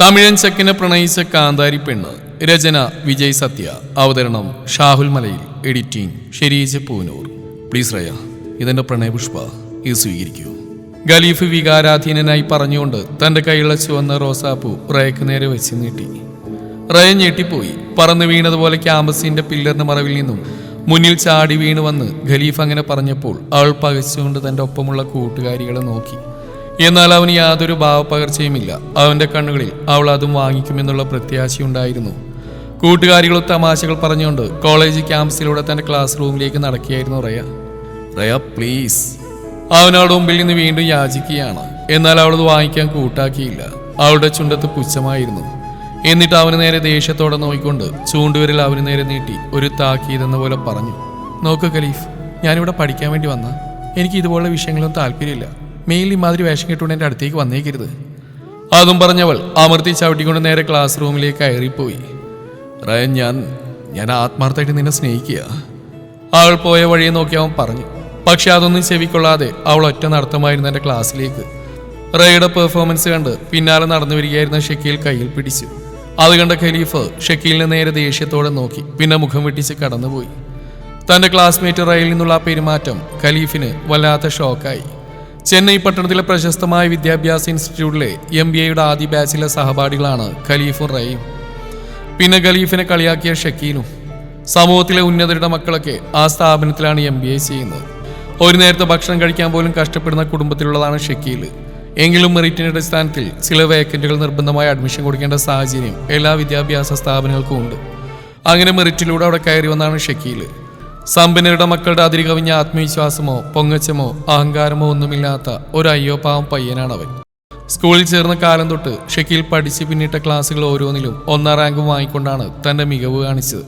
തമിഴൻ ചെക്കനെ പ്രണയിച്ച കാന്താരി പെണ്ണ്. രചന വിജയ് സത്യ. അവതരണം ഷാഹുൽ മലയിൽ. എഡിറ്റിംഗ് ഷെരീജ് പൂനൂർ. പ്ലീസ് റയ, ഇതെന്റെ പ്രണയപുഷ്പ, ഇത് സ്വീകരിക്കൂ. ഖലീഫ് വികാരാധീനനായി പറഞ്ഞുകൊണ്ട് തന്റെ കൈയുള്ള ചുവന്ന റോസാപ്പൂ റയക്ക് നേരെ വെച്ച് നീട്ടി. റയ ഞെട്ടിപ്പോയി. പറന്നു വീണതുപോലെ ക്യാമ്പസിന്റെ പില്ലറിന്റെ മറവിൽ നിന്നും മുന്നിൽ ചാടി വീണ് വന്ന് ഖലീഫ് അങ്ങനെ പറഞ്ഞപ്പോൾ അവൾ പകച്ചുകൊണ്ട് തന്റെ ഒപ്പമുള്ള കൂട്ടുകാരികളെ നോക്കി. എന്നാൽ അവന് യാതൊരു ഭാവപ്പകർച്ചയുമില്ല. അവന്റെ കണ്ണുകളിൽ അവൾ അതും വാങ്ങിക്കുമെന്നുള്ള പ്രത്യാശയുണ്ടായിരുന്നു. കൂട്ടുകാരികൾ തമാശകൾ പറഞ്ഞുകൊണ്ട് കോളേജ് ക്യാമ്പസിലൂടെ തന്റെ ക്ലാസ് റൂമിലേക്ക് നടക്കുകയായിരുന്നു റയ. റയ പ്ലീസ്, അവനവളുടെ മുമ്പിൽ നിന്ന് വീണ്ടും യാചിക്കുകയാണ്. എന്നാൽ അവളത് വാങ്ങിക്കാൻ കൂട്ടാക്കിയില്ല. അവളുടെ ചുണ്ടത്ത് പുച്ഛമായിരുന്നു. എന്നിട്ട് അവന് നേരെ ദേഷ്യത്തോടെ നോക്കിക്കൊണ്ട് ചൂണ്ടുവിരൽ അവന് നേരെ നീട്ടി ഒരു താക്കീതെന്ന പോലെ പറഞ്ഞു, നോക്ക് ഖലീഫ്, ഞാനിവിടെ പഠിക്കാൻ വേണ്ടി വന്ന, എനിക്ക് ഇതുപോലുള്ള വിഷയങ്ങളൊന്നും താല്പര്യമില്ല. മെയിൽ ഇമാതിരി വേഷം കിട്ടുകൊണ്ട് എൻ്റെ അടുത്തേക്ക് വന്നേക്കരുത്. അതും പറഞ്ഞവൾ അമർത്തി ചവിട്ടിക്കൊണ്ട് നേരെ ക്ലാസ് റൂമിലേക്ക് കയറിപ്പോയി. റയൻ, ഞാൻ ആത്മാർത്ഥമായിട്ട് നിന്നെ സ്നേഹിക്കുക. അവൾ പോയ വഴിയെ നോക്കി അവൻ പറഞ്ഞു. പക്ഷെ അതൊന്നും ചെവിക്കൊള്ളാതെ അവൾ ഒറ്റ നടത്തമായിരുന്നു എൻ്റെ ക്ലാസ്സിലേക്ക്. റയയുടെ പെർഫോമൻസ് കണ്ട് പിന്നാലെ നടന്നു വരികയായിരുന്ന ഷക്കീൽ കയ്യിൽ പിടിച്ചു. അത് കണ്ട ഖലീഫ് ഷക്കീലിനെ നേരെ ദേഷ്യത്തോടെ നോക്കി. പിന്നെ മുഖം വെട്ടിച്ച് കടന്നുപോയി. തൻ്റെ ക്ലാസ്മേറ്റ് റയയിൽ നിന്നുള്ള ആ പെരുമാറ്റം ഖലീഫിന് വല്ലാത്ത ഷോക്കായി. ചെന്നൈ പട്ടണത്തിലെ പ്രശസ്തമായ വിദ്യാഭ്യാസ ഇൻസ്റ്റിറ്റ്യൂട്ടിലെ MBAയുടെ ആദ്യ ബാച്ചിലെ സഹപാഠികളാണ് ഖലീഫും റയയും. പിന്നെ ഖലീഫിനെ കളിയാക്കിയ ഷക്കീലും. സമൂഹത്തിലെ ഉന്നതരുടെ മക്കളൊക്കെ ആ സ്ഥാപനത്തിലാണ് MBA ചെയ്യുന്നത്. ഒരു നേരത്തെ ഭക്ഷണം കഴിക്കാൻ പോലും കഷ്ടപ്പെടുന്ന കുടുംബത്തിലുള്ളതാണ് ഷക്കീൽ. എങ്കിലും മെറിറ്റിന്റെ അടിസ്ഥാനത്തിൽ ചില വേക്കൻറ്റുകൾ നിർബന്ധമായി അഡ്മിഷൻ കൊടുക്കേണ്ട സാഹചര്യം എല്ലാ വിദ്യാഭ്യാസ സ്ഥാപനങ്ങൾക്കും ഉണ്ട്. അങ്ങനെ മെറിറ്റിലൂടെ അവിടെ കയറി വന്നാണ് ഷക്കീൽ. സമ്പന്നരുടെ മക്കളുടെ അതിരി കവിഞ്ഞ ആത്മവിശ്വാസമോ പൊങ്ങച്ചമോ അഹങ്കാരമോ ഒന്നുമില്ലാത്ത ഒരു അയ്യോ പാവം പയ്യനാണവൻ. സ്കൂളിൽ ചേർന്ന കാലം തൊട്ട് ഷക്കീൽ പഠിച്ച് പിന്നിട്ട ക്ലാസ്സുകൾ ഓരോന്നിലും 1ാം റാങ്കും വാങ്ങിക്കൊണ്ടാണ് തന്റെ മികവ് കാണിച്ചത്.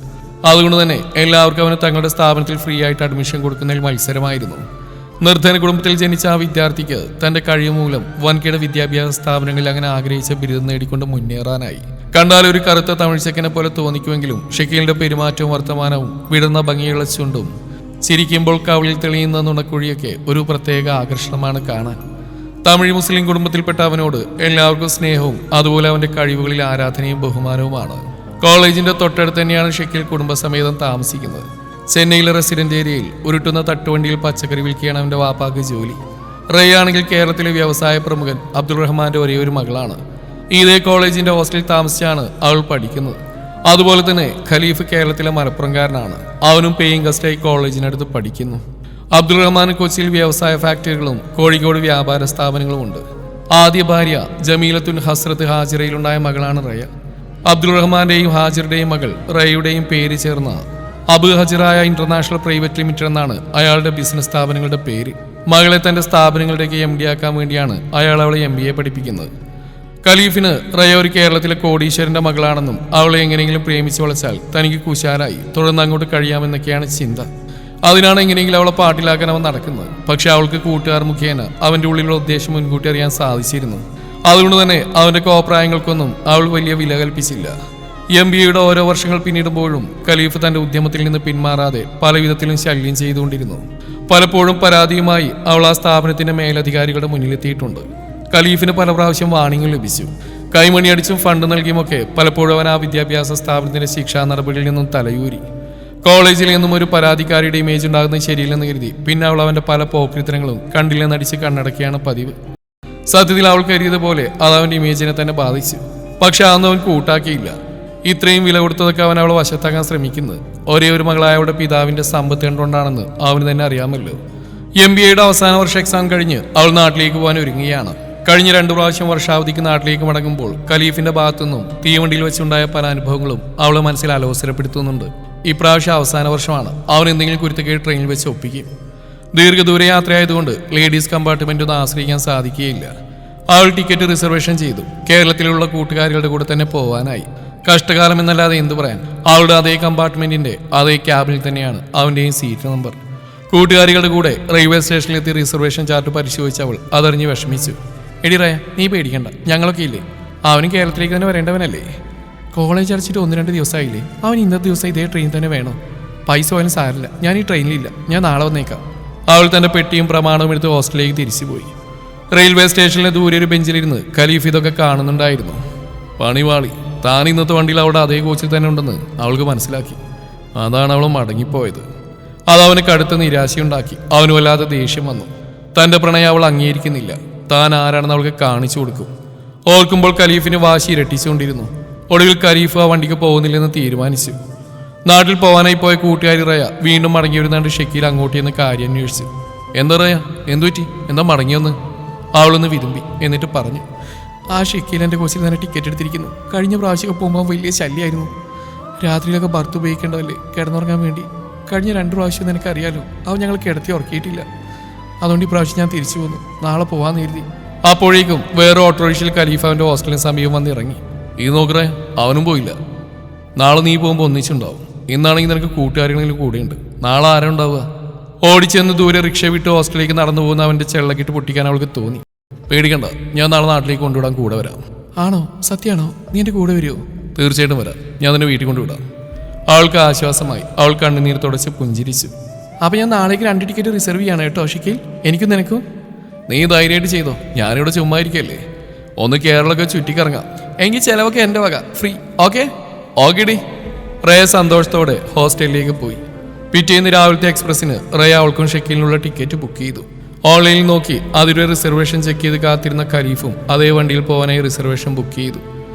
അതുകൊണ്ട് തന്നെ എല്ലാവർക്കും അവന് തങ്ങളുടെ സ്ഥാപനത്തിൽ ഫ്രീ ആയിട്ട് അഡ്മിഷൻ കൊടുക്കുന്നതിൽ മത്സരമായിരുന്നു. നിർധന കുടുംബത്തിൽ ജനിച്ച ആ വിദ്യാർത്ഥിക്ക് തന്റെ കഴിവ് മൂലം വൻകിട വിദ്യാഭ്യാസ സ്ഥാപനങ്ങളിൽ അങ്ങനെ ആഗ്രഹിച്ച ബിരുദം നേടിക്കൊണ്ട് മുന്നേറാനായി. കണ്ടാൽ ഒരു കറുത്ത തമിഴ്ചക്കനെ പോലെ തോന്നിക്കുമെങ്കിലും ഷക്കീലിന്റെ പെരുമാറ്റവും വർത്തമാനവും വിടർന്ന ഭംഗിയുള്ള ചുണ്ടും ചിരിക്കുമ്പോൾ കവിളിൽ തെളിയുന്ന നുണക്കുഴിയൊക്കെ ഒരു പ്രത്യേക ആകർഷണമാണ് കാണാൻ. തമിഴ് മുസ്ലിം കുടുംബത്തിൽപ്പെട്ട അവനോട് എല്ലാവർക്കും സ്നേഹവും അതുപോലെ അവന്റെ കഴിവുകളിൽ ആരാധനയും ബഹുമാനവുമാണ്. കോളേജിന്റെ തൊട്ടടുത്ത് തന്നെയാണ് ഷക്കീൽ കുടുംബസമേതം താമസിക്കുന്നത്. ചെന്നൈയിലെ റെസിഡന്റ് ഏരിയയിൽ ഉരുട്ടുന്ന തട്ടുവണ്ടിയിൽ പച്ചക്കറി വിൽക്കുകയാണ് അവന്റെ വാപ്പാക്ക് ജോലി. റയാണെങ്കിൽ കേരളത്തിലെ വ്യവസായ പ്രമുഖൻ അബ്ദുൾ റഹ്മാന്റെ ഒരേ ഒരു മകളാണ്. ഇതേ കോളേജിന്റെ ഹോസ്റ്റലിൽ താമസിച്ചാണ് അവൾ പഠിക്കുന്നത്. അതുപോലെ തന്നെ ഖലീഫ് കേരളത്തിലെ മലപ്പുറംകാരനാണ്. അവനും പേയിങ് ഗസ്റ്റായി കോളേജിനടുത്ത് പഠിക്കുന്നു. അബ്ദുൾ റഹ്മാൻ കൊച്ചിയിൽ വ്യവസായ ഫാക്ടറികളും കോഴിക്കോട് വ്യാപാര സ്ഥാപനങ്ങളും ഉണ്ട്. ആദ്യ ഭാര്യ ജമീലത്തുൻ ഹസ്രത്ത് ഹാജിറയിലുണ്ടായ മകളാണ് റയ. അബ്ദുൾ റഹ്മാന്റെയും ഹാജിറുടെയും മകൾ റയയുടെയും പേര് ചേർന്ന അബു ഹജിറായ ഇന്റർനാഷണൽ പ്രൈവറ്റ് ലിമിറ്റഡ് എന്നാണ് അയാളുടെ ബിസിനസ് സ്ഥാപനങ്ങളുടെ പേര്. മകളെ തന്റെ സ്ഥാപനങ്ങളുടെയൊക്കെ MD ആക്കാൻ വേണ്ടിയാണ് അയാൾ അവളെ MBA പഠിപ്പിക്കുന്നത്. ഖലീഫിന് റയ ഒരു കേരളത്തിലെ കോടീശ്വരന്റെ മകളാണെന്നും അവളെ എങ്ങനെയെങ്കിലും പ്രേമിച്ചു വളച്ചാൽ തനിക്ക് കുശാലായി തുടർന്ന് അങ്ങോട്ട് കഴിയാമെന്നൊക്കെയാണ് ചിന്ത. അതിനാണ് എങ്ങനെയെങ്കിലും അവളെ പാട്ടിലാക്കാൻ അവൻ നടക്കുന്നത്. പക്ഷെ അവൾക്ക് കൂട്ടുകാർ മുഖേന അവന്റെ ഉള്ളിലുള്ള ഉദ്ദേശം മുൻകൂട്ടി അറിയാൻ സാധിച്ചിരുന്നു. അതുകൊണ്ട് തന്നെ അവന്റെ കോപ്രായങ്ങൾക്കൊന്നും അവൾ വലിയ വില കൽപ്പിച്ചില്ല. MBAയുടെ ഓരോ വർഷങ്ങൾ പിന്നിടുമ്പോഴും ഖലീഫ് തന്റെ ഉദ്യമത്തിൽ നിന്ന് പിന്മാറാതെ പല വിധത്തിലും ശല്യം ചെയ്തുകൊണ്ടിരുന്നു. പലപ്പോഴും പരാതിയുമായി അവൾ ആ സ്ഥാപനത്തിന്റെ മേലധികാരികളുടെ മുന്നിലെത്തിയിട്ടുണ്ട്. ഖലീഫിന് പല പ്രാവശ്യം വാണിംഗും ലഭിച്ചു. കൈമണിയടിച്ചും ഫണ്ട് നൽകിയുമൊക്കെ പലപ്പോഴും അവൻ ആ വിദ്യാഭ്യാസ സ്ഥാപനത്തിന്റെ ശിക്ഷാ നടപടിയിൽ നിന്നും തലയൂരി. കോളേജിൽ നിന്നും ഒരു പരാതിക്കാരിയുടെ ഇമേജ് ഉണ്ടാകുന്നത് ശരിയില്ലെന്ന് കരുതി പിന്നെ അവൾ അവന്റെ പല പോക്രിത്തരങ്ങളും കണ്ടില്ലെന്നടിച്ച് കണ്ണടക്കുകയാണ് പതിവ്. സത്യത്തിൽ അവൾ കരുതിയതുപോലെ അത് അവന്റെ ഇമേജിനെ തന്നെ ബാധിച്ചു. പക്ഷെ അതൊന്നും അവൻ കൂട്ടാക്കിയില്ല. ഇത്രയും വില കൊടുത്തതൊക്കെ അവൻ അവളെ വശത്താക്കാൻ ശ്രമിക്കുന്നത് ഒരേ ഒരു മകളായ അവളുടെ പിതാവിന്റെ സമ്പത്ത് കണ്ടുകൊണ്ടാണെന്ന് അവന് തന്നെ അറിയാമല്ലോ. MBAയുടെ അവസാന വർഷ എക്സാം കഴിഞ്ഞ് അവൾ നാട്ടിലേക്ക് പോകാൻ ഒരുങ്ങുകയാണ്. കഴിഞ്ഞ 2 പ്രാവശ്യം വർഷാവധിക്ക് നാട്ടിലേക്ക് മടങ്ങുമ്പോൾ ഖലീഫിന്റെ ഭാഗത്തുനിന്നും തീവണ്ടിയിൽ വെച്ചുണ്ടായ പല അനുഭവങ്ങളും അവളെ മനസ്സിൽ അലോസരപ്പെടുത്തുന്നുണ്ട്. ഇപ്രാവശ്യം അവസാന വർഷമാണ്. അവൻ എന്തെങ്കിലും കുരുത്തക്കേട് ട്രെയിനിൽ വെച്ച് ഒപ്പിക്കും. ദീർഘദൂര യാത്രയായതുകൊണ്ട് ലേഡീസ് കമ്പാർട്ട്മെന്റ് ഒന്നും ആശ്രയിക്കാൻ സാധിക്കുകയില്ല. അവൾ ടിക്കറ്റ് റിസർവേഷൻ ചെയ്തു. കേരളത്തിലുള്ള കൂട്ടുകാരികളുടെ കൂടെ തന്നെ പോവാനായി. കഷ്ടകാലം എന്നല്ലാതെ എന്തു പറയാൻ. അവളുടെ അതേ കമ്പാർട്ട്മെന്റിന്റെ അതേ ക്യാബിനിൽ തന്നെയാണ് അവന്റെയും സീറ്റ് നമ്പർ. കൂട്ടുകാരികളുടെ കൂടെ റെയിൽവേ സ്റ്റേഷനിലെത്തി റിസർവേഷൻ ചാർട്ട് പരിശോധിച്ച് അവൾ അതറിഞ്ഞ് വിഷമിച്ചു. എടി റയ, നീ പേടിക്കണ്ട, ഞങ്ങളൊക്കെ ഇല്ലേ. അവനും കേരളത്തിലേക്ക് തന്നെ വരേണ്ടവനല്ലേ. കോളേജ് അടച്ചിട്ട് 1-2 ദിവസമായില്ലേ. അവൻ ഇന്നത്തെ ദിവസം ഇതേ ട്രെയിൻ തന്നെ വേണോ? പൈസ പോയാലും സാരില്ല, ഞാൻ ഈ ട്രെയിനിലില്ല, ഞാൻ നാളെ വന്നേക്കാം. അവൾ തന്റെ പെട്ടിയും പ്രമാണവും എടുത്ത് ഹോസ്റ്റലിലേക്ക് തിരിച്ചുപോയി. റെയിൽവേ സ്റ്റേഷനിലെ ദൂരെ ഒരു ബെഞ്ചിലിരുന്ന് ഖലീഫ് ഇതൊക്കെ കാണുന്നുണ്ടായിരുന്നു. പണിവാളി. താൻ ഇന്നത്തെ വണ്ടിയിൽ അവിടെ അതേ കോച്ചിൽ തന്നെ ഉണ്ടെന്ന് അവൾക്ക് മനസ്സിലാക്കി. അതാണ് അവൾ മടങ്ങിപ്പോയത്. അതവന് കടുത്ത നിരാശയുണ്ടാക്കി. അവന് വല്ലാതെ ദേഷ്യം വന്നു. തന്റെ പ്രണയം അവൾ അംഗീകരിക്കുന്നില്ല. താൻ ആരാണെന്ന് അവൾക്ക് കാണിച്ചു കൊടുക്കും. ഓർക്കുമ്പോൾ ഖലീഫിന് വാശി ഇരട്ടിച്ചുകൊണ്ടിരുന്നു. ഒടുവിൽ ഖലീഫ് ആ വണ്ടിക്ക് പോകുന്നില്ലെന്ന് തീരുമാനിച്ചു. നാട്ടിൽ പോകാനായി പോയ കൂട്ടുകാരി റയ വീണ്ടും മടങ്ങി വരുന്നാണ്ട് ഷക്കീൽ അങ്ങോട്ട് ചെന്ന് കാര്യം അന്വേഷിച്ചു. എന്താ റയ, എന്തുപറ്റി? എന്താ മടങ്ങിയൊന്ന്? അവളൊന്ന് വിരുമ്പി. എന്നിട്ട് പറഞ്ഞു, ആ ഷക്കീൽ എൻ്റെ കോച്ചിൽ തന്നെ ടിക്കറ്റ് എടുത്തിരിക്കുന്നു. കഴിഞ്ഞ പ്രാവശ്യമൊക്കെ പോകുമ്പോൾ വലിയ ശല്യമായിരുന്നു. രാത്രിയിലൊക്കെ ബർത്ത് ഉപയോഗിക്കേണ്ടതല്ലേ കിടന്നുറങ്ങാൻ വേണ്ടി. കഴിഞ്ഞ 2 പ്രാവശ്യം നിനക്കറിയാലോ, അവൻ ഞങ്ങൾ കിടത്തി ഉറക്കിയിട്ടില്ല. അതുകൊണ്ട് ഈ പ്രാവശ്യം ഞാൻ തിരിച്ചു പോന്നു. നാളെ പോകാമെന്ന് കരുതി. അപ്പോഴേക്കും വേറെ ഓട്ടോറിക്ഷയിൽ ഖലീഫ അവൻ്റെ ഹോസ്റ്റലിന് സമീപം വന്ന് ഇറങ്ങി. ഇത് നോക്കറേ, അവനും പോയില്ല. നാളെ നീ പോകുമ്പോൾ ഒന്നിച്ചുണ്ടാവും. ഇന്നാണെങ്കിൽ നിനക്ക് കൂട്ടുകാരികളെങ്കിലും കൂടെയുണ്ട്. നാളെ ആരാ ഉണ്ടാവുക? ഓടിച്ചെന്ന് ദൂരെ റിക്ഷ വിട്ട് ഹോസ്റ്റലിലേക്ക് നടന്നു പോകുന്ന അവൻ്റെ ചെള്ളക്കിട്ട് പൊട്ടിക്കാൻ അവൾക്ക് തോന്നി. പേടിക്കണ്ട, ഞാൻ നാളെ നാട്ടിലേക്ക് കൊണ്ടുവിടാൻ കൂടെ വരാം. ആണോ? സത്യമാണോ? നീ എൻ്റെ കൂടെ വരുമോ? തീർച്ചയായിട്ടും വരാം. ഞാൻ നിന്നെ വീട്ടിൽ കൊണ്ടുവിടാം. അവൾക്ക് ആശ്വാസമായി. അവൾ കണ്ണുനീർ തുടച്ച് പുഞ്ചിരിച്ചു. അപ്പം ഞാൻ നാളേക്ക് 2 ടിക്കറ്റ് റിസർവ് ചെയ്യണം കേട്ടോ ഷക്കീൽ. എനിക്കും നിനക്കും. നീ ധൈര്യമായിട്ട് ചെയ്തോ, ഞാനിവിടെ ചുമ്മാ ഇരിക്കല്ലേ. ഒന്ന് കേരളമൊക്കെ ചുറ്റിക്കറങ്ങാം. എങ്കിൽ ചിലവൊക്കെ എൻ്റെ വക, ഫ്രീ. ഓക്കെ ഓക്കെടി. റയ സന്തോഷത്തോടെ ഹോസ്റ്റലിലേക്ക് പോയി. പിറ്റേന്ന് രാവിലത്തെ എക്സ്പ്രസ്സിന് റയ അവൾക്കും ഷക്കീലിനുള്ള ടിക്കറ്റ് ബുക്ക് ചെയ്തു. ഓൺലൈനിൽ നോക്കി അതിലൊരു റിസർവേഷൻ ചെക്ക് ചെയ്ത് കാത്തിരുന്ന ഖലീഫും അതേ വണ്ടിയിൽ പോകാനായി റിസർവേഷൻ ബുക്ക് ചെയ്തു.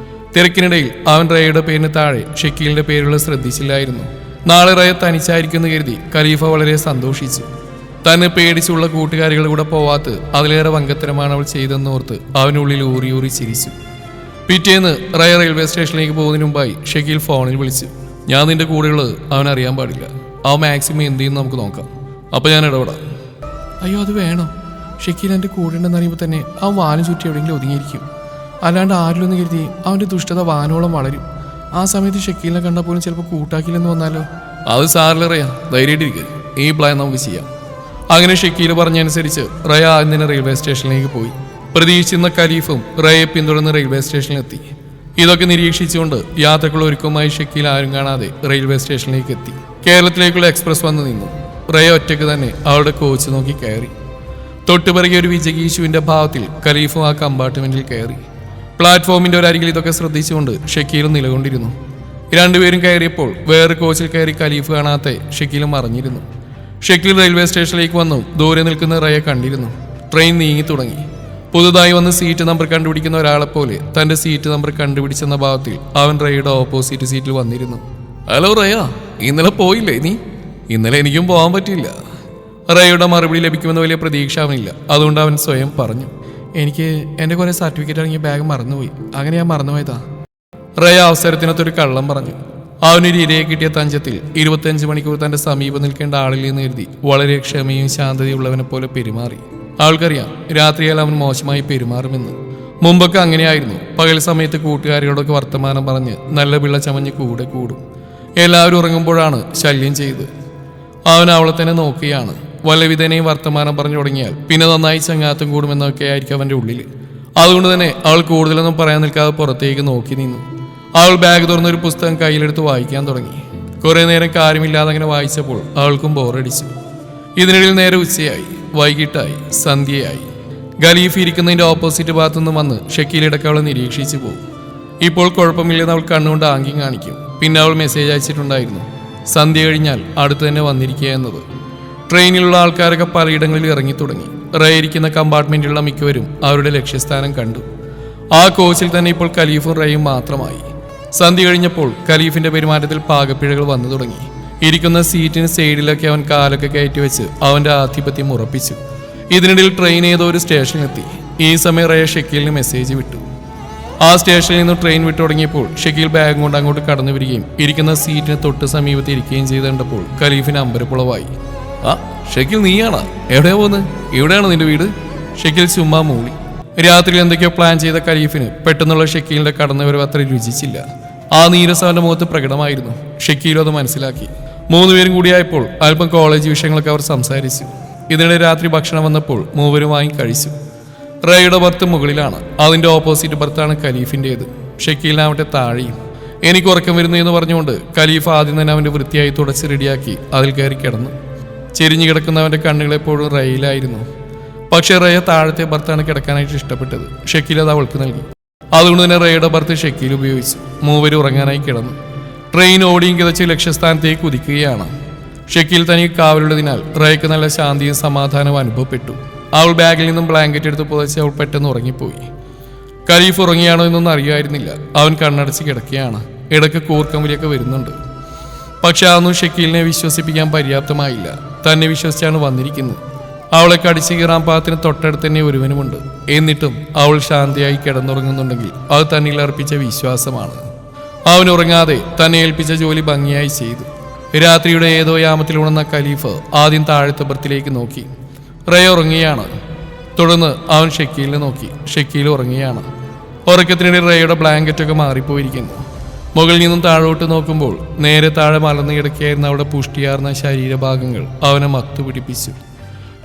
തിരക്കിനിടയിൽ അവൻ റയയുടെ പേരിന് താഴെ ഷക്കീലിന്റെ പേരുള്ള ശ്രദ്ധിച്ചില്ലായിരുന്നു. നാളെ റയ തനിച്ചായിരിക്കുമെന്ന് കരുതി ഖലീഫ വളരെ സന്തോഷിച്ചു. തന്നെ പേടിച്ചുള്ള കൂട്ടുകാരികൾ കൂടെ പോവാത്ത് അതിലേറെ വങ്കത്തരമാണ് അവൾ ചെയ്തെന്നോർത്ത് അവനുള്ളിൽ ഊറി ഊറി ചിരിച്ചു. പിറ്റേന്ന് റയ റെയിൽവേ സ്റ്റേഷനിലേക്ക് പോകുന്നതിന് മുമ്പായി ഷക്കീൽ ഫോണിൽ വിളിച്ചു. ഞാൻ നിന്റെ കൂടെയുള്ളത് അവൻ അറിയാൻ പാടില്ല. അവൻ മാക്സിമം എന്ത് ചെയ്യുന്നു നമുക്ക് നോക്കാം. അപ്പം ഞാൻ ഇടപെടാം. അയ്യോ, അത് വേണോ? ഷക്കീൽ എൻ്റെ കൂടെ ഉണ്ടെന്ന് അറിയുമ്പോൾ തന്നെ അവൻ വാലും ചുറ്റി എവിടെയെങ്കിലും ഒതുങ്ങിയിരിക്കും. അല്ലാണ്ട് ആരിലൊന്ന് കരുതി അവൻ്റെ ദുഷ്ടത വാനോളം വളരും. ആ സമയത്ത് ഷക്കീലിനെ കണ്ടാൽ പോലും ചിലപ്പോൾ കൂട്ടാക്കില്ലെന്ന് വന്നാലോ? അത് സാറിൽ റയ, ധൈര്യമായിട്ടിരിക്കുക. ഈ പ്ലാൻ നമുക്ക് ചെയ്യാം. അങ്ങനെ ഷക്കീൽ പറഞ്ഞനുസരിച്ച് റയ ആദ്യം തന്നെ റെയിൽവേ സ്റ്റേഷനിലേക്ക് പോയി. പ്രതീക്ഷിച്ചിരുന്ന ഖലീഫും റയയെ പിന്തുടർന്ന് റെയിൽവേ സ്റ്റേഷനിലെത്തി. ഇതൊക്കെ നിരീക്ഷിച്ചുകൊണ്ട് യാത്രക്കുള്ള ഒരുക്കമായി ഷക്കീൽ ആരും കാണാതെ റെയിൽവേ സ്റ്റേഷനിലേക്ക് എത്തി. കേരളത്തിലേക്കുള്ള എക്സ്പ്രസ് വന്ന് നിന്നു. റയ ഒറ്റയ്ക്ക് തന്നെ അവളുടെ കോച്ച് നോക്കി കയറി. തൊട്ടുപിറകെ ഒരു വിജയീശുവിന്റെ ഭാവത്തിൽ ഖലീഫും ആ കമ്പാർട്ട്മെന്റിൽ കയറി. പ്ലാറ്റ്ഫോമിന്റെ ഒരു അരികിൽ ഇതൊക്കെ ശ്രദ്ധിച്ചുകൊണ്ട് ഷക്കീലും നിലകൊണ്ടിരുന്നു. രണ്ടുപേരും കയറിയപ്പോൾ വേറെ കോച്ചിൽ കയറി ഖലീഫ് കാണാത്ത ഷക്കീലും മറിഞ്ഞിരുന്നു. ഷക്കീൽ റെയിൽവേ സ്റ്റേഷനിലേക്ക് വന്നു ദൂരെ നിൽക്കുന്ന റയ കണ്ടിരുന്നു. ട്രെയിൻ നീങ്ങി തുടങ്ങി. പുതുതായി വന്ന് സീറ്റ് നമ്പർ കണ്ടുപിടിക്കുന്ന ഒരാളെപ്പോലെ തന്റെ സീറ്റ് നമ്പർ കണ്ടുപിടിച്ചെന്ന ഭാവത്തിൽ അവൻ റയയുടെ ഓപ്പോസിറ്റ് സീറ്റിൽ വന്നിരുന്നു. ഹലോ റയ, ഇന്നലെ പോയില്ലേ നീ? ഇന്നലെ എനിക്കും പോകാൻ പറ്റില്ല. റയയുടെ മറുപടി ലഭിക്കുമെന്ന് വലിയ പ്രതീക്ഷ അവനില്ല. അതുകൊണ്ട് അവൻ സ്വയം പറഞ്ഞു, എനിക്ക് എൻ്റെ കുറേ സർട്ടിഫിക്കറ്റ് അടങ്ങിയ ബാഗ് മറന്നുപോയി. അങ്ങനെ ഞാൻ മറന്നുപോയതാ. റയ അവസരത്തിനൊത്തൊരു കള്ളം പറഞ്ഞു. അവനൊരു ഇരയെ കിട്ടിയ തഞ്ചത്തിൽ 25 മണിക്കൂർ തന്റെ സമീപം നിൽക്കേണ്ട ആളിൽ നിന്ന് എഴുതി വളരെ ക്ഷമയും ശാന്തതയുള്ളവനെ പോലെ പെരുമാറി. ആൾക്കറിയാം രാത്രിയാൽ അവൻ മോശമായി പെരുമാറുമെന്ന്. മുമ്പൊക്കെ അങ്ങനെയായിരുന്നു. പകൽ സമയത്ത് കൂട്ടുകാരികളോടൊക്കെ വർത്തമാനം പറഞ്ഞ് നല്ല പിള്ള ചമഞ്ഞ് കൂടെ കൂടും. എല്ലാവരും ഉറങ്ങുമ്പോഴാണ് ശല്യം ചെയ്ത്. അവൻ അവളെ തന്നെ നോക്കുകയാണ്. വല്ലവിധനെയും വർത്തമാനം പറഞ്ഞു തുടങ്ങിയാൽ പിന്നെ നന്നായി ചങ്ങാത്തം കൂടുമെന്നൊക്കെ ആയിരിക്കും അവൻ്റെ ഉള്ളിൽ. അതുകൊണ്ട് തന്നെ അവൾ കൂടുതലൊന്നും പറയാൻ നിൽക്കാതെ പുറത്തേക്ക് നോക്കി നിന്നു. അവൾ ബാഗ് തുറന്നൊരു പുസ്തകം കയ്യിലെടുത്ത് വായിക്കാൻ തുടങ്ങി. കുറെ നേരം കാര്യമില്ലാതെ അങ്ങനെ വായിച്ചപ്പോൾ അവൾക്കും ബോറടിച്ചു. ഇതിനിടയിൽ നേരെ ഉച്ചയായി, വൈകിട്ടായി, സന്ധ്യയായി. ഖലീഫ് ഇരിക്കുന്നതിന്റെ ഓപ്പോസിറ്റ് ഭാഗത്തുനിന്ന് വന്ന് ഷക്കീലിടക്ക് അവളെ നിരീക്ഷിച്ചു പോകും. ഇപ്പോൾ കുഴപ്പമില്ലെന്ന് അവൾ കണ്ണുകൊണ്ട് ആംഗ്യം കാണിക്കും. പിന്നെ അവൾ മെസ്സേജ് അയച്ചിട്ടുണ്ടായിരുന്നു, സന്ധ്യ കഴിഞ്ഞാൽ അടുത്ത് തന്നെ വന്നിരിക്കുക എന്നത്. ട്രെയിനിലുള്ള ആൾക്കാരൊക്കെ പലയിടങ്ങളിൽ ഇറങ്ങി തുടങ്ങി. റയയിരിക്കുന്ന കമ്പാർട്ട്മെന്റിലുള്ള മിക്കവരും അവരുടെ ലക്ഷ്യസ്ഥാനം കണ്ടു. ആ കോച്ചിൽ തന്നെ ഇപ്പോൾ ഖലീഫും റയയും മാത്രമായി. സന്ധ്യ കഴിഞ്ഞപ്പോൾ ഖലീഫിന്റെ പെരുമാറ്റത്തിൽ പാകപ്പിഴകൾ വന്നു തുടങ്ങി. ഇരിക്കുന്ന സീറ്റിന് സൈഡിലൊക്കെ അവൻ കാലൊക്കെ കയറ്റി വെച്ച് അവന്റെ ആധിപത്യം ഉറപ്പിച്ചു. ഇതിനിടയിൽ ട്രെയിൻ ഏതോ ഒരു സ്റ്റേഷനിലെത്തി. ഈ സമയം റയ ഷക്കീലിന് മെസ്സേജ് വിട്ടു. ആ സ്റ്റേഷനിൽ നിന്ന് ട്രെയിൻ വിട്ടു തുടങ്ങിയപ്പോൾ ഷക്കീൽ ബാഗ് കൊണ്ട് അങ്ങോട്ട് കടന്നു വരികയും ഇരിക്കുന്ന സീറ്റിന് തൊട്ട് സമീപത്ത് ഇരിക്കുകയും ചെയ്തുകൊണ്ടപ്പോൾ ഖലീഫിന് അമ്പരപ്പുളവായി. ആ ഷക്കീൽ, നീയാണോ? എവിടെയാ പോകുന്നത്? എവിടെയാണ് നിന്റെ വീട്? ഷക്കീൽ ചുമ്മാ മൂളി. രാത്രിയിൽ എന്തൊക്കെയോ പ്ലാൻ ചെയ്ത ഖലീഫിന് പെട്ടെന്നുള്ള ഷക്കീലിന്റെ കടന്നുവരവ് അത്ര രുചിച്ചില്ല. ആ നീരസം അവന്റെ മുഖത്ത് പ്രകടമായിരുന്നു. ഷക്കീലും അത് മനസ്സിലാക്കി. 3 പേരും കൂടിയായപ്പോൾ അല്പം കോളേജ് വിഷയങ്ങളൊക്കെ അവർ സംസാരിച്ചു. ഇതിനിടെ രാത്രി ഭക്ഷണം വന്നപ്പോൾ 3 പേരും വാങ്ങി കഴിച്ചു. റയയുടെ ബർത്ത് മുകളിലാണ്. അതിന്റെ ഓപ്പോസിറ്റ് ബർത്താണ് ഖലീഫിൻ്റെത്. ഷക്കീലിനാവട്ടെ താഴെയും. എനിക്ക് ഉറക്കം വരുന്നു എന്ന് പറഞ്ഞുകൊണ്ട് ഖലീഫ് ആദ്യം തന്നെ അവന്റെ വൃത്തിയായി തുടച്ച് റെഡിയാക്കി അതിൽ കയറി കിടന്നു. ചെരിഞ്ഞു കിടക്കുന്നവന്റെ കണ്ണുകളെപ്പോഴും റയയിലായിരുന്നു. പക്ഷേ റയ താഴത്തെ ബർത്താണ് കിടക്കാനായിട്ട് ഇഷ്ടപ്പെട്ടത്. ഷക്കീൽ അത് അവൾക്ക് നൽകി. അതുകൊണ്ട് തന്നെ റേയുടെ ഭർത്ത് ഷക്കീൽ ഉപയോഗിച്ചു. മൂവരും ഉറങ്ങാനായി കിടന്നു. ട്രെയിൻ ഓടിയും കിതച്ച് ലക്ഷ്യസ്ഥാനത്തേക്ക് കുതിക്കുകയാണ്. ഷക്കീൽ തനിക്ക് കാവലുള്ളതിനാൽ റേയ്ക്ക് നല്ല ശാന്തിയും സമാധാനവും അനുഭവപ്പെട്ടു. അവൾ ബാഗിൽ നിന്നും ബ്ലാങ്കറ്റ് എടുത്ത് പുതച്ച് അവൾ പെട്ടെന്ന് ഉറങ്ങിപ്പോയി. ഖലീഫ് ഉറങ്ങിയാണോ എന്നൊന്നും അറിയായിരുന്നില്ല. അവൻ കണ്ണടച്ച് കിടക്കുകയാണ്. ഇടയ്ക്ക് കൂർക്കമ്പലിയൊക്കെ വരുന്നുണ്ട്. പക്ഷെ അതൊന്നും ഷക്കീലിനെ വിശ്വസിപ്പിക്കാൻ പര്യാപ്തമായില്ല. തന്നെ വിശ്വസിച്ചാണ് വന്നിരിക്കുന്നത്. അവളെ കടിച്ചു കീറാൻ പാകത്തിന് തൊട്ടടുത്ത് തന്നെ ഒരുവനുമുണ്ട്. എന്നിട്ടും അവൾ ശാന്തിയായി കിടന്നുറങ്ങുന്നുണ്ടെങ്കിൽ അത് തന്നിൽ അർപ്പിച്ച വിശ്വാസമാണ്. അവൻ ഉറങ്ങാതെ തന്നെ ഏൽപ്പിച്ച ജോലി ഭംഗിയായി ചെയ്തു. രാത്രിയുടെ ഏതോ യാമത്തിൽ ഉണർന്ന ഖലീഫ് ആദ്യം താഴത്തെ ബർത്തിലേക്ക് നോക്കി. റേ ഉറങ്ങിയാണ്. തുടർന്ന് അവൻ ഷക്കീലിനെ നോക്കി. ഷക്കീൽ ഉറങ്ങിയാണ്. ഉറക്കത്തിനിടെ റേയുടെ ബ്ലാങ്കറ്റൊക്കെ മാറിപ്പോയിരിക്കുന്നു. മുകളിൽ നിന്നും താഴോട്ട് നോക്കുമ്പോൾ നേരെ താഴെ മലർന്നു കിടക്കുകയായിരുന്ന അവിടെ പുഷ്ടിയാർന്ന ശരീരഭാഗങ്ങൾ അവനെ മത്തുപിടിപ്പിച്ചു.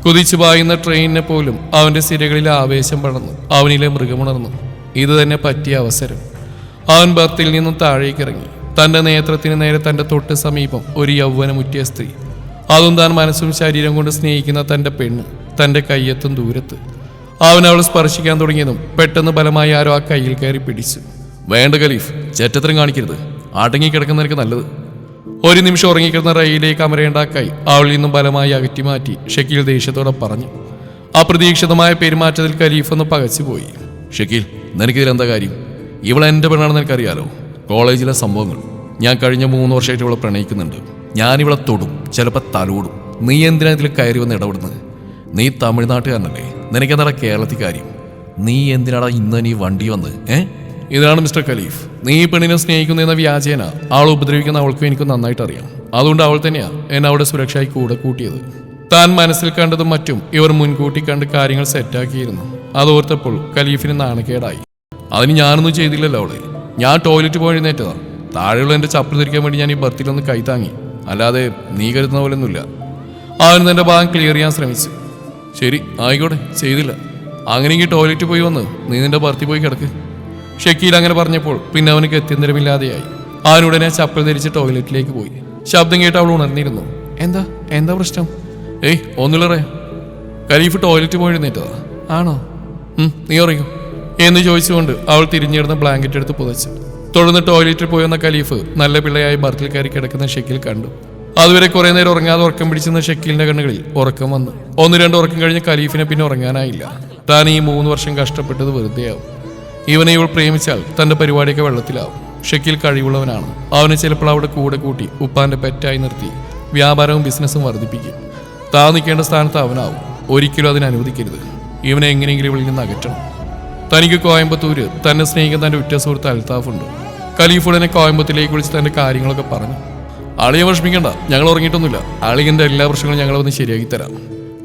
കുതിച്ചു പായുന്ന ട്രെയിനിനെ പോലും അവന്റെ സിരകളിൽ ആവേശം പടർന്നു. അവനിലെ മൃഗമുണർന്നു. ഇത് തന്നെ പറ്റിയ അവസരം. അവൻ ബർത്തിൽ നിന്നും താഴേക്ക് ഇറങ്ങി. തന്റെ നേത്രത്തിന് നേരെ തന്റെ തൊട്ട് സമീപം ഒരു യൗവനമുറ്റിയ സ്ത്രീ. അതും താൻ മനസ്സും ശരീരം കൊണ്ട് സ്നേഹിക്കുന്ന തന്റെ പെണ്ണ് തന്റെ കയ്യെത്തും ദൂരത്ത്. അവൻ അവൾ സ്പർശിക്കാൻ തുടങ്ങിയതും പെട്ടെന്ന് ബലമായി ആരോ ആ കയ്യിൽ കയറി പിടിച്ചു. വേണ്ട ഖലീഫ്, ചെറ്റത്തരം കാണിക്കരുത്. അടങ്ങിക്കിടക്കുന്നവർക്ക് നല്ലത്. ഒരു നിമിഷം ഉറങ്ങിക്കിടന്ന റയിലേക്ക് അമരേണ്ട കൈ അവളിൽ നിന്നും ബലമായി അകറ്റി മാറ്റി ഷക്കീൽ ദേഷ്യത്തോടെ പറഞ്ഞു. അപ്രതീക്ഷിതമായ പെരുമാറ്റത്തിൽ ഖലീഫ് ഒന്ന് പകച്ചുപോയി. ഷക്കീൽ, നിനക്കിതിലെന്താ കാര്യം? ഇവളെന്റെ പെണ്ണാണെന്ന് എനിക്കറിയാലോ. കോളേജിലെ സംഭവങ്ങൾ ഞാൻ കഴിഞ്ഞ 3 വർഷമായിട്ട് ഇവളെ പ്രണയിക്കുന്നുണ്ട്. ഞാനിവളെ തൊടും, ചിലപ്പോൾ തലോടും. നീ എന്തിനാ ഇതിൽ കയറി വന്ന് ഇടപെടുന്നത്? നീ തമിഴ്നാട്ടുകാരനല്ലേ? നിനക്കെന്താടാ കേരളത്തിൽ കാര്യം? നീ എന്തിനാടാ ഇന്ന് നീ വണ്ടി വന്ന്? ഇതാണ് മിസ്റ്റർ ഖലീഫ്. നീ ഈ പെണ്ണിനെ സ്നേഹിക്കുന്ന വ്യാജേന അവൾ ഉപദ്രവിക്കുന്ന അവൾക്കും എനിക്കും നന്നായിട്ട് അറിയാം. അതുകൊണ്ട് അവൾ തന്നെയാ എന്നെ അവിടെ സുരക്ഷയായി കൂടെ കൂട്ടിയത്. താൻ മനസ്സിൽ കണ്ടതും മറ്റും ഇവർ മുൻകൂട്ടി കണ്ട് കാര്യങ്ങൾ സെറ്റാക്കിയിരുന്നു. അതോർത്തപ്പോൾ ഖലീഫിന് നാണക്കേടായി. അതിന് ഞാനൊന്നും ചെയ്തില്ലല്ലോ അവളെ. ഞാൻ ടോയ്ലറ്റ് പോയി എഴുന്നേറ്റതാ. താഴെയുള്ള എൻ്റെ ചപ്പൽ ധരിക്കാൻ വേണ്ടി ഞാൻ ഈ ബർത്തിലൊന്ന് കൈ താങ്ങി. അല്ലാതെ നീ കരുതുന്ന പോലെയൊന്നുമില്ല. അവൻ തൻ്റെ ഭാഗം ക്ലിയർ ചെയ്യാൻ ശ്രമിച്ചു. ശരി, ആയിക്കോട്ടെ, ചെയ്തില്ല. അങ്ങനെയെങ്കിൽ ടോയ്ലറ്റ് പോയി വന്ന് നീ നിന്റെ ബർത്തി പോയി കിടക്ക്. ഷക്കീൽ അങ്ങനെ പറഞ്ഞപ്പോൾ പിന്നെ അവന് ഗത്യന്തരമില്ലാതെയായി. അവനുടനെ ചപ്പൽ ധരിച്ച് ടോയ്ലറ്റിലേക്ക് പോയി. ശബ്ദം കേട്ട് അവൾ ഉണർന്നിരുന്നു. എന്താ പ്രശ്നം? ഒന്നുമില്ലറേ. ഖലീഫ് ടോയ്ലറ്റ് പോയി എഴുന്നേറ്റതാ. ആണോ? നീ ഉറങ്ങും എന്ന് ചോദിച്ചുകൊണ്ട് അവൾ തിരിഞ്ഞിടുന്ന ബ്ലാങ്കറ്റ് എടുത്ത് പുതച്ചു. തുടർന്ന് ടോയ്ലറ്റിൽ പോയി വന്ന ഖലീഫ് നല്ല പിള്ളയായി ബർത്തിൽ കയറി കിടക്കുന്ന ഷക്കീൽ കണ്ടു. അതുവരെ കുറെ നേരം ഉറങ്ങാതെ ഉറക്കം പിടിച്ചിരുന്ന ഷക്കീലിന്റെ കണ്ണുകളിൽ ഉറക്കം വന്നു. 1-2 ഉറക്കം കഴിഞ്ഞ് ഖലീഫിനെ പിന്നെ ഉറങ്ങാനായില്ല. താൻ ഈ 3 വർഷം കഷ്ടപ്പെട്ടത് വെറുതെയാവും. ഇവനെ ഇവൾ പ്രേമിച്ചാൽ തന്റെ പരിപാടിയൊക്കെ വെള്ളത്തിലാവും. ഷക്കീൽ കഴിവുള്ളവനാണ്. അവന് ചിലപ്പോൾ അവിടെ കൂടെ കൂട്ടി ഉപ്പാന്റെ പെറ്റായി നിർത്തി വ്യാപാരവും ബിസിനസ്സും വർദ്ധിപ്പിക്കും. താൻ നിൽക്കേണ്ട സ്ഥാനത്ത് അവനാവും. ഒരിക്കലും അതിന് അനുവദിക്കരുത്. ഇവനെ എങ്ങനെയെങ്കിലും ഇവളിൽ നിന്ന് അകറ്റണം. തനിക്ക് കോയമ്പത്തൂര് തന്നെ സ്നേഹിക്കുന്ന തന്റെ ഉറ്റ സുഹൃത്ത് അൽത്താഫുണ്ട്. ഖലീഫ് ഉടനെ കോയമ്പത്തൂരിലേക്ക് വിളിച്ച് തന്റെ കാര്യങ്ങളൊക്കെ പറഞ്ഞു. ആളിയെ വിഷമിക്കണ്ട, ഞങ്ങൾ ഉറങ്ങിയിട്ടൊന്നുമില്ല. ആളിന്റെ എല്ലാ പ്രശ്നങ്ങളും ഞങ്ങൾ വന്ന് ശരിയാക്കി തരാം.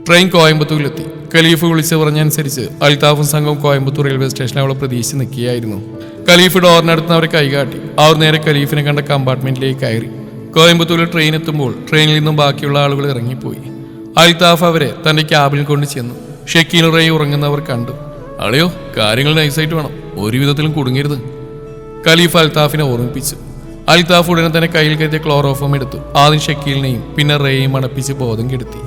ട്രെയിൻ കോയമ്പത്തൂരിലെത്തി. ഖലീഫ് വിളിച്ച് പറഞ്ഞനുസരിച്ച് അൽത്താഫും സംഘവും കോയമ്പത്തൂർ റെയിൽവേ സ്റ്റേഷനിൽ അവളെ പ്രതീക്ഷിച്ച് നിൽക്കുകയായിരുന്നു. ഖലീഫ് ഡോറിനടുത്ത് അവരെ കൈകാട്ടി. അവർ നേരെ ഖലീഫിനെ കണ്ട കമ്പാർട്ട്മെന്റിലേക്ക് കയറി. കോയമ്പത്തൂരിൽ ട്രെയിൻ എത്തുമ്പോൾ ട്രെയിനിൽ നിന്നും ബാക്കിയുള്ള ആളുകൾ ഇറങ്ങിപ്പോയി. അൽത്താഫ് അവരെ തന്റെ ക്യാബിനിൽ കൊണ്ട് ചെന്നു. ഷക്കീൽ റേ ഉറങ്ങുന്നവർ കണ്ടു. അളയോ, കാര്യങ്ങൾ നൈസായിട്ട് വേണം, ഒരു വിധത്തിലും കുടുങ്ങരുത്. ഖലീഫ് അൽത്താഫിനെ ഓർമ്മിപ്പിച്ചു. അൽത്താഫ് ഉടനെ തന്നെ കയ്യിൽ കരുതിയ ക്ലോറോഫോം എടുത്തു. ആദ്യം ഷക്കീലിനെയും പിന്നെ റേയും മണപ്പിച്ച് ബോധം കെടുത്തി.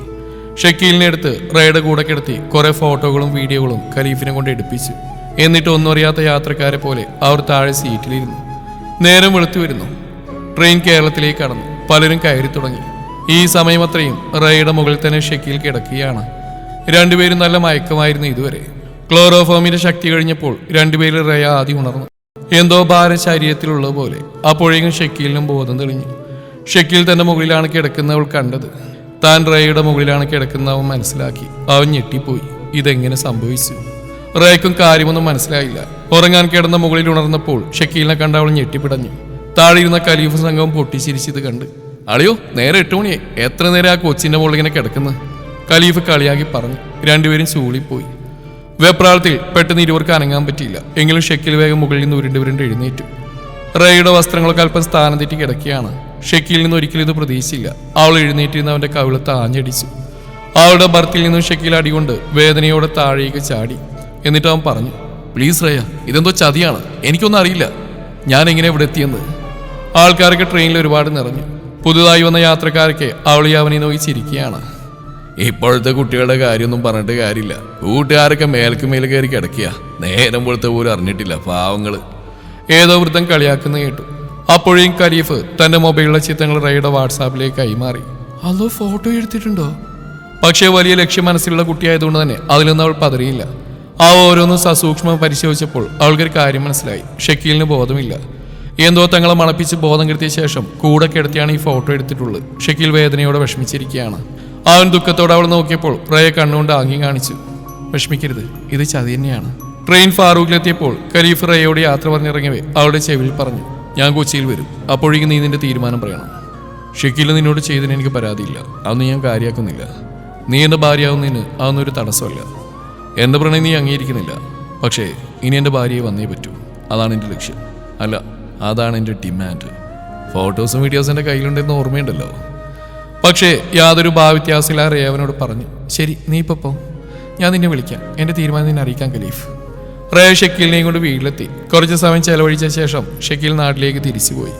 ഷക്കീലിനെ എടുത്ത് റേയുടെ കൂടെ കിടത്തി കുറെ ഫോട്ടോകളും വീഡിയോകളും ഖലീഫിനെ കൊണ്ട് എടുപ്പിച്ചു. എന്നിട്ട് ഒന്നും അറിയാത്ത യാത്രക്കാരെ പോലെ അവർ താഴെ സീറ്റിലിരുന്നു. നേരം വെളുത്തു വരുന്നു. ട്രെയിൻ കേരളത്തിലേക്ക് കടന്നു. പലരും കയറി തുടങ്ങി. ഈ സമയം അത്രയും റേയുടെ മുകളിൽ തന്നെ ഷക്കീൽ കിടക്കുകയാണ്. രണ്ടുപേരും നല്ല മയക്കമായിരുന്നു ഇതുവരെ. ക്ലോറോഫോമിന്റെ ശക്തി കഴിഞ്ഞപ്പോൾ രണ്ടുപേരിൽ റേ ആദ്യം ഉണർന്നു. എന്തോ ഭാരം ശരീരത്തിലുള്ള പോലെ. അപ്പോഴേക്കും ഷക്കീലിനും ബോധം തെളിഞ്ഞു. ഷക്കീൽ തന്റെ മുകളിലാണ് കിടക്കുന്നവൾ കണ്ടത്. താൻ റേയുടെ മുകളിലാണ് കിടക്കുന്നവൻ മനസ്സിലാക്കി. അവൻ ഞെട്ടിപ്പോയി. ഇതെങ്ങനെ സംഭവിച്ചു? റേക്കും കാര്യമൊന്നും മനസ്സിലായില്ല. ഉറങ്ങാൻ കിടന്ന മുകളിൽ ഉണർന്നപ്പോൾ ഷക്കീലിനെ കണ്ട അവൾ ഞെട്ടിപ്പിടഞ്ഞു. താഴെ ഇരുന്ന ഖലീഫ് സംഘം പൊട്ടിച്ചിരിച്ചത് കണ്ട്. അളിയോ, നേരെ 8 മണിയായി. എത്ര നേരം ആ കൊച്ചിന്റെ മുകളിൽ ഇങ്ങനെ കിടക്കുന്നത്? ഖലീഫ് കളിയാക്കി പറഞ്ഞു. രണ്ടുപേരും ചൂളിപ്പോയി. വെപ്രാളത്തിൽ പെട്ടെന്ന് ഇരുവർക്ക് അനങ്ങാൻ പറ്റിയില്ല. എങ്കിലും ഷക്കീൽ വേഗം മുകളിൽ നിന്ന് ഉരുണ്ട് എഴുന്നേറ്റു. റേയുടെ വസ്ത്രങ്ങളൊക്കെ അല്പം സ്ഥാനം തെറ്റി കിടക്കുകയാണ്. ഷക്കീലിൽ നിന്ന് ഒരിക്കലും ഇത് പ്രതീക്ഷിച്ചില്ല. അവൾ എഴുന്നേറ്റിരുന്ന് അവന്റെ കവിളത്ത് ആഞ്ഞടിച്ചു. അവളുടെ ബർത്തിൽ നിന്നും ഷക്കീൽ അടികൊണ്ട് വേദനയോടെ താഴേക്ക് ചാടി. എന്നിട്ട് അവൻ പറഞ്ഞു, പ്ലീസ് റേയ, ഇതെന്തോ ചതിയാണ്. എനിക്കൊന്നും അറിയില്ല ഞാൻ എങ്ങനെ ഇവിടെ എത്തിയെന്ന്. ആൾക്കാരൊക്കെ ട്രെയിനിൽ ഒരുപാട് നിറഞ്ഞു. പുതുതായി വന്ന യാത്രക്കാരൊക്കെ അവളെ അവനെ നോക്കി ചിരിക്കുകയാണ്. ഇപ്പോഴത്തെ കുട്ടികളുടെ കാര്യമൊന്നും പറഞ്ഞിട്ട് കാര്യമില്ല. കൂട്ടുകാരൊക്കെ മേൽക്ക് മേൽ കയറി കിടക്കുക. നേരം പോലത്തെ പോലും അറിഞ്ഞിട്ടില്ല പാവങ്ങള്. ഏതോ വൃത്തം കളിയാക്കുന്ന കേട്ടു. അപ്പോഴേയും ഖലീഫ് തന്റെ മൊബൈലിലെ ചിത്രങ്ങൾ റയയുടെ വാട്സാപ്പിലേക്ക് കൈമാറി. അതോ ഫോട്ടോ എടുത്തിട്ടുണ്ടോ? പക്ഷേ വലിയ ലക്ഷ്യം മനസ്സിലുള്ള കുട്ടിയായതുകൊണ്ട് തന്നെ അതിലൊന്നും അവൾ പതറിയില്ല. ആ ഓരോന്നും സസൂക്ഷ്മം പരിശോധിച്ചപ്പോൾ അവൾക്കൊരു കാര്യം മനസ്സിലായി. ഷക്കീലിന് ബോധമില്ല. എന്തോ തങ്ങളെ മണപ്പിച്ച് ബോധം കെടുത്തിയ ശേഷം കൂടെ കിടത്തിയാണ് ഈ ഫോട്ടോ എടുത്തിട്ടുള്ളത്. ഷക്കീൽ വേദനയോടെ വിഷമിച്ചിരിക്കുകയാണ്. അവൻ ദുഃഖത്തോടെ അവൾ നോക്കിയപ്പോൾ റയ കണ്ണുകൊണ്ട് ആംഗ്യം കാണിച്ചു. വിഷമിക്കരുത്, ഇത് ചതി തന്നെയാണ്. ട്രെയിൻ ഫാറൂഖിലെത്തിയപ്പോൾ ഖലീഫ് റയയോട് യാത്ര പറഞ്ഞിറങ്ങവേ അവളുടെ ചെവിയിൽ പറഞ്ഞു, ഞാൻ കൊച്ചിയിൽ വരും. അപ്പോഴേക്കും നീ നിന്റെ തീരുമാനം പറയണം. ഷക്കീൽ നിന്നോട് ചെയ്തതിന് എനിക്ക് പരാതിയില്ല. അതൊന്നും ഞാൻ കാര്യമാക്കുന്നില്ല. നീ എൻ്റെ ഭാര്യയാവുന്നതിന് അതൊന്നും ഒരു തടസ്സമല്ല. എൻ്റെ പ്രണയം നീ അംഗീകരിക്കുന്നില്ല. പക്ഷേ ഇനി എൻ്റെ ഭാര്യയെ വന്നേ പറ്റൂ. അതാണ് എൻ്റെ ലക്ഷ്യം. അല്ല, അതാണ് എൻ്റെ ഡിമാൻഡ്. ഫോട്ടോസും വീഡിയോസും എൻ്റെ കയ്യിലുണ്ടെന്ന് ഓർമ്മയുണ്ടല്ലോ. പക്ഷേ യാതൊരു ഭാവവ്യത്യാസമില്ല റേവനോട് പറഞ്ഞു. ശരി, നീ ഇപ്പോൾ പോ, ഞാൻ നിന്നെ വിളിക്കാം. എൻ്റെ തീരുമാനം നിന്നെ അറിയിക്കാം ഖലീഫ്. റേ ഷക്കീലിനെയും കൊണ്ട് വീട്ടിലെത്തി. കുറച്ച് സമയം ചെലവഴിച്ച ശേഷം ഷക്കീൽ നാട്ടിലേക്ക് തിരിച്ചുപോയി.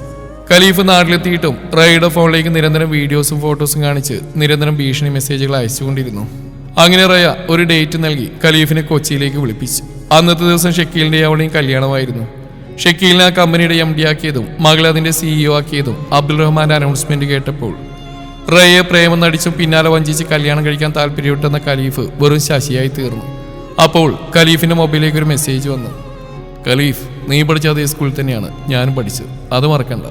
ഖലീഫ് നാട്ടിലെത്തിയിട്ടും റേയുടെ ഫോണിലേക്ക് നിരന്തരം വീഡിയോസും ഫോട്ടോസും കാണിച്ച് നിരന്തരം ഭീഷണി മെസ്സേജുകൾ അയച്ചുകൊണ്ടിരുന്നു. അങ്ങനെ റയ ഒരു ഡേറ്റ് നൽകി ഖലീഫിനെ കൊച്ചിയിലേക്ക് വിളിപ്പിച്ചു. അന്നത്തെ ദിവസം ഷക്കീലിന്റെ അവളുടെയും കല്യാണമായിരുന്നു. ഷക്കീലിനെ ആ കമ്പനിയുടെ MD ആക്കിയതും മകൾ അതിന്റെ CEO ആക്കിയതും അബ്ദുൾ റഹ്മാന്റെ അനൗൺസ്മെന്റ് കേട്ടപ്പോൾ റയെ പ്രേമം നടിച്ചും പിന്നാലെ വഞ്ചിച്ച് കല്യാണം കഴിക്കാൻ താല്പര്യപ്പെട്ടെന്ന ഖലീഫ് വെറും ശശിയായി തീർന്നു. അപ്പോൾ ഖലീഫിന്റെ മൊബൈലിലേക്ക് ഒരു മെസ്സേജ് വന്നു. ഖലീഫ്, നീ പഠിച്ച അതേ സ്കൂളിൽ തന്നെയാണ് ഞാനും പഠിച്ചത്, അത് മറക്കണ്ട.